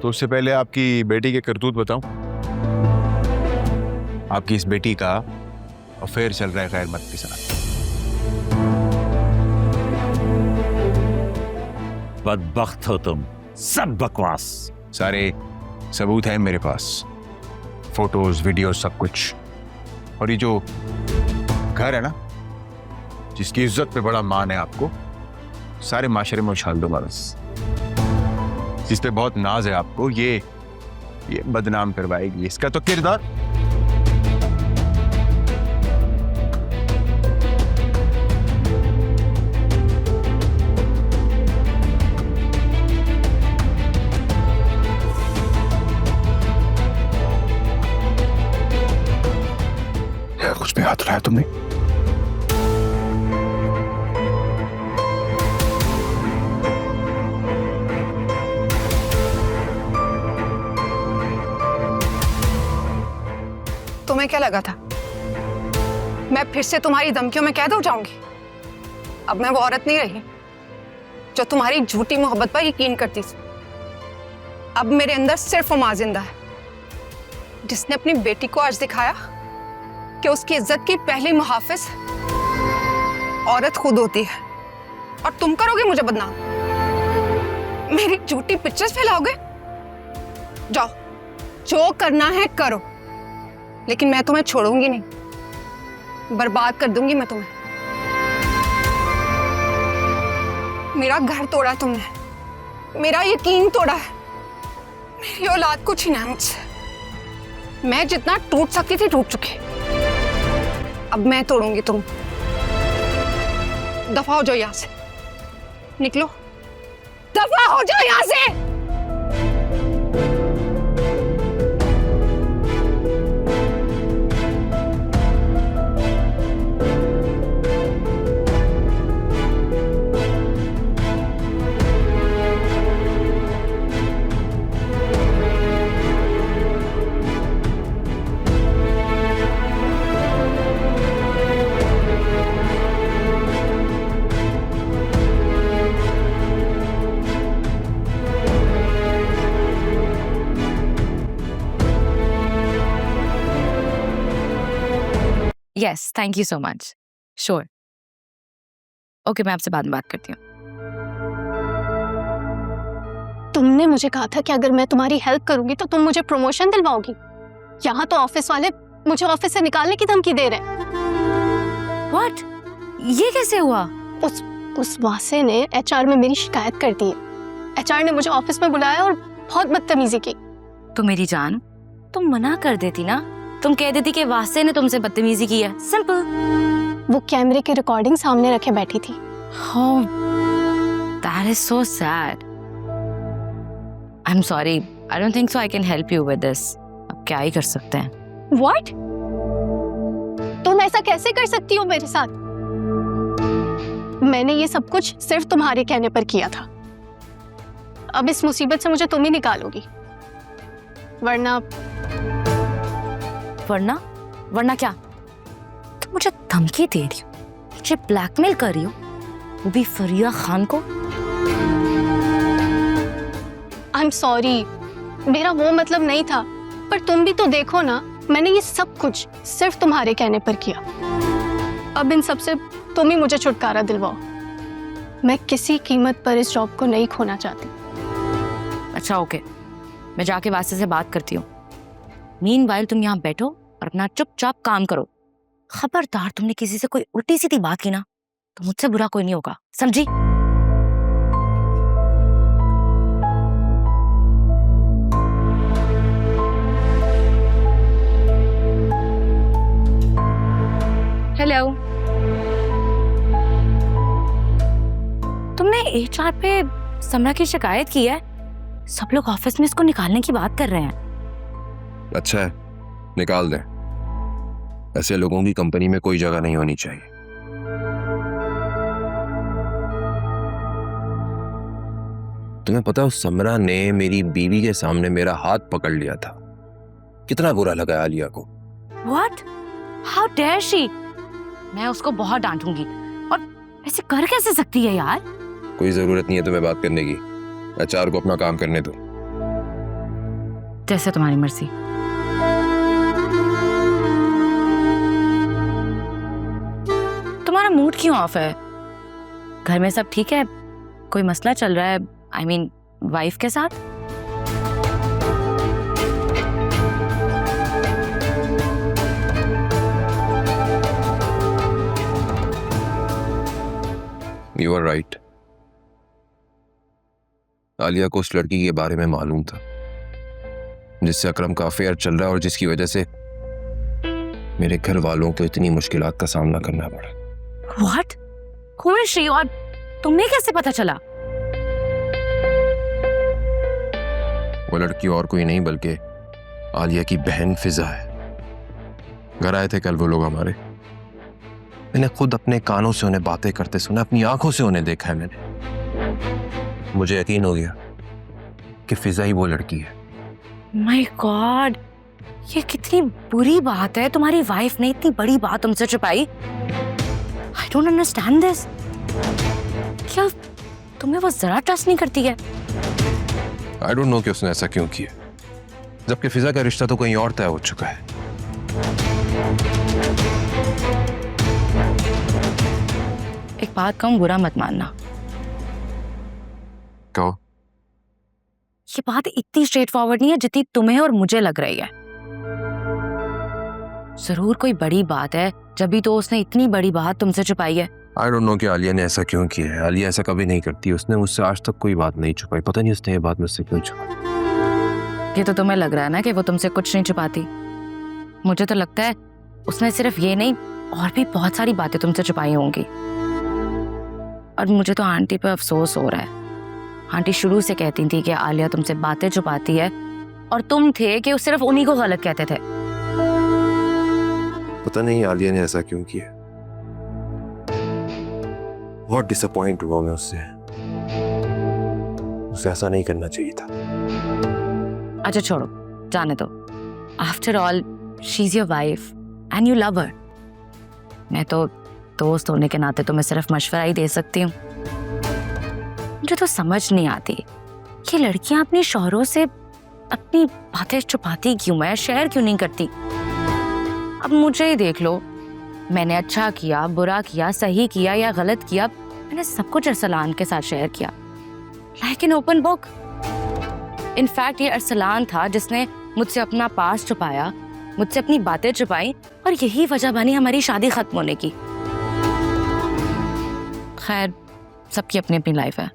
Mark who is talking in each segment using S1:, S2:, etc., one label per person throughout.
S1: तो उससे पहले आपकी बेटी के करतूत बताऊं। आपकी इस बेटी का अफेयर चल रहा है गैरमर्द के साथ।
S2: बदबख्त हो तुम, सब बकवास।
S1: सारे सबूत हैं मेरे पास, फोटोज, वीडियो, सब कुछ। और ये जो घर है ना, जिसकी इज्जत पे बड़ा मान है आपको, सारे माशरे में उछाल दूंगा बस। जिस पे बहुत नाज है आपको, ये बदनाम करवाएगी। इसका तो किरदार कुछ भी हाथ उठाया तुमने?
S3: तुम्हें क्या लगा था मैं फिर से तुम्हारी धमकियों में कैद हो जाऊंगी? अब मैं वो औरत नहीं रही जो तुम्हारी झूठी मोहब्बत पर यकीन करती थी। अब मेरे अंदर सिर्फ वो मां जिंदा है जिसने अपनी बेटी को आज दिखाया कि उसकी इज्जत की पहली मुहाफिज औरत खुद होती है। और तुम करोगे मुझे बदनाम, मेरी झूठी पिक्चर्स फैलाओगे। जाओ, जो करना है करो, लेकिन मैं तुम्हें छोड़ूंगी नहीं, बर्बाद कर दूंगी मैं तुम्हें। मेरा घर तोड़ा तुमने, मेरा यकीन तोड़ा है, मेरी औलाद को छीना है मुझसे। मैं जितना टूट सकती थी टूट चुकी, अब मैं तोड़ूंगी तुम। दफा हो जाओ यहां से, निकलो, दफा हो जाओ यहां से।
S4: Yes, thank you so much. Sure, okay, मैं आपसे बाद में बात करती हूँ।
S5: तुमने मुझे कहा था कि अगर मैं तुम्हारी हेल्प करूंगी तो तुम मुझे प्रमोशन दिलवाओगी। यहाँ तो ऑफिस वाले मुझे ऑफिस से निकालने की धमकी दे रहे हैं।
S4: व्हाट? ये कैसे हुआ?
S5: उस वासे ने एचआर में मेरी शिकायत कर दी है। एचआर ने मुझे ऑफिस में बुलाया और बहुत बदतमीजी की।
S4: तो मेरी जान, तुम मना कर देती ना, तुम कह देती कि वासे ने तुमसे बदतमीजी की है, सिंपल।
S5: वो कैमरे की रिकॉर्डिंग सामने रखे बैठी थी।
S4: Oh, that is so sad. I'm sorry. I don't think so I can help you with this. अब क्या ही कर सकते हैं?
S5: What? तुम ऐसा कैसे कर सकती हो मेरे साथ? मैंने ये सब कुछ सिर्फ तुम्हारे कहने पर किया था। अब इस मुसीबत से मुझे तुम ही निकालोगी, वरना
S4: क्या? तुम मुझे धमकी दे रही हो, मुझे ब्लैकमेल कर रही हो, वो भी फरिया खान को?
S5: I'm sorry, मेरा वो मतलब नहीं था, पर तुम भी तो देखो ना, मैंने ये सब कुछ सिर्फ तुम्हारे कहने पर किया। अब इन सब से तुम ही मुझे छुटकारा दिलवाओ। मैं किसी कीमत पर इस जॉब को नहीं खोना चाहती।
S4: अच्छा ओके, मैं जाके वासे से बात करती हूँ। मीनवाइल तुम यहाँ बैठो और अपना चुपचाप काम करो। खबरदार तुमने किसी से कोई उल्टी सीधी बात की ना, तो मुझसे बुरा कोई नहीं होगा, समझी? हेलो, तुमने एचआर पे समरा की शिकायत की है? सब लोग ऑफिस में इसको निकालने की बात कर रहे हैं।
S6: अच्छा है, निकाल दें। ऐसे लोगों की कंपनी में कोई जगह नहीं होनी चाहिए। तुम्हें पता, उस समरा ने मेरी बीवी के सामने मेरा हाथ पकड़ लिया था। कितना बुरा लगा आलिया को।
S4: What? How dare she? मैं उसको बहुत डांटूंगी। और ऐसे कर कैसे सकती है यार?
S6: कोई जरूरत नहीं है तुम्हें बात करने की। एचआर को अपना काम करने दो।
S4: जैसे तुम्हारी मर्जी। तुम्हारा मूड क्यों ऑफ है? घर में सब ठीक है? कोई मसला चल रहा है? आई मीन वाइफ के साथ?
S6: You are right. आलिया को उस लड़की के बारे में मालूम था जिससे अकरम का अफेयर चल रहा है और जिसकी वजह से मेरे घर वालों को इतनी मुश्किलात का सामना करना पड़ा।
S4: What? कौन है श्री? और तुम्हें कैसे पता चला?
S6: वो लड़की और कोई नहीं बल्कि आलिया की बहन फिजा है। घर आए थे कल वो लोग हमारे। मैंने खुद अपने कानों से उन्हें बातें करते सुना, अपनी आंखों से उन्हें देखा है मैंने। मुझे यकीन हो गया कि फिजा ही वो लड़की है।
S4: माय गॉड, ये कितनी बुरी बात है। तुम्हारी वाइफ ने इतनी बड़ी बात तुमसे छुपाई। I don't understand this. क्या तुम्हें वो जरा ट्रस्ट नहीं करती है?
S6: आई डोंट नो कि उसने ऐसा क्यों किया, जबकि फिजा का रिश्ता तो कहीं और तय हो चुका है।
S4: एक बात कहूं, बुरा मत मानना।
S6: कहो।
S4: ये बात इतनी स्ट्रेट फॉरवर्ड नहीं है जितनी तुम्हें और मुझे लग रही है। जरूर कोई बड़ी बात है, जब भी तो उसने इतनी बड़ी बात तुमसे छुपाई है।
S6: आई डोंट नो कि आलिया ने ऐसा क्यों किया है। आलिया ऐसा कभी नहीं करती। उसने मुझसे आज तक कोई बात नहीं छुपाई। पता नहीं उसने ये बात मुझसे क्यों छुपाई।
S4: ये तो तुम्हें लग रहा है ना कि वो तुमसे कुछ नहीं छुपाती। मुझे तो लगता है उसने सिर्फ ये नहीं और भी बहुत सारी बातें तुमसे छुपाई होंगी। और मुझे तो आंटी पे अफसोस हो रहा है। आंटी शुरू से कहती थी कि आलिया तुमसे बातें छुपाती है और तुम थे कि सिर्फ उन्हीं को गलत कहते थे।
S6: पता नहीं आलिया ने ऐसा क्यों किया। बहुत डिसअपॉइंट हुआ मैं उससे। उसे ऐसा नहीं करना चाहिए था।
S4: अच्छा छोड़ो, जाने दो। After all she is your wife and you love हर। मैं तो दोस्त होने के नाते तुम्हें सिर्फ मशवरा ही दे सकती हूँ। मुझे तो समझ नहीं आती ये लड़कियां अपने शौहरों से अपनी बातें छुपाती क्यों है, शेयर क्यों नहीं करती। अब मुझे ही देख लो, मैंने अच्छा किया, बुरा किया, सही किया या गलत किया, मैंने सब कुछ अरसलान के साथ शेयर किया, like an open book. In fact ये अरसलान था जिसने मुझसे अपना पास छुपाया, मुझसे अपनी बातें छुपाई और यही वजह बनी हमारी शादी खत्म होने की। खैर, सबकी अपनी अपनी लाइफ है।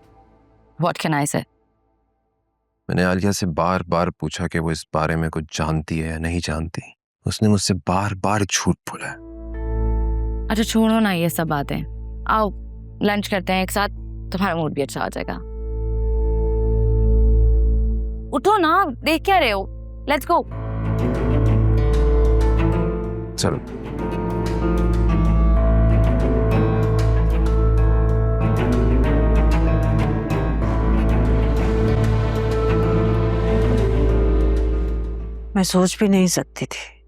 S4: व्हाट कैन आई से?
S6: मैंने आलिया से बार बार पूछा कि वो इस बारे में कुछ जानती है या नहीं जानती। उसने मुझसे बार बार झूठ बोला है।
S4: अच्छा छोड़ो ना ये सब बातें, आओ लंच करते हैं एक साथ, तुम्हारा मूड भी अच्छा हो जाएगा। उठो ना, देख क्या रहे हो? Let's go.
S6: चलो।
S7: मैं सोच भी नहीं सकती थी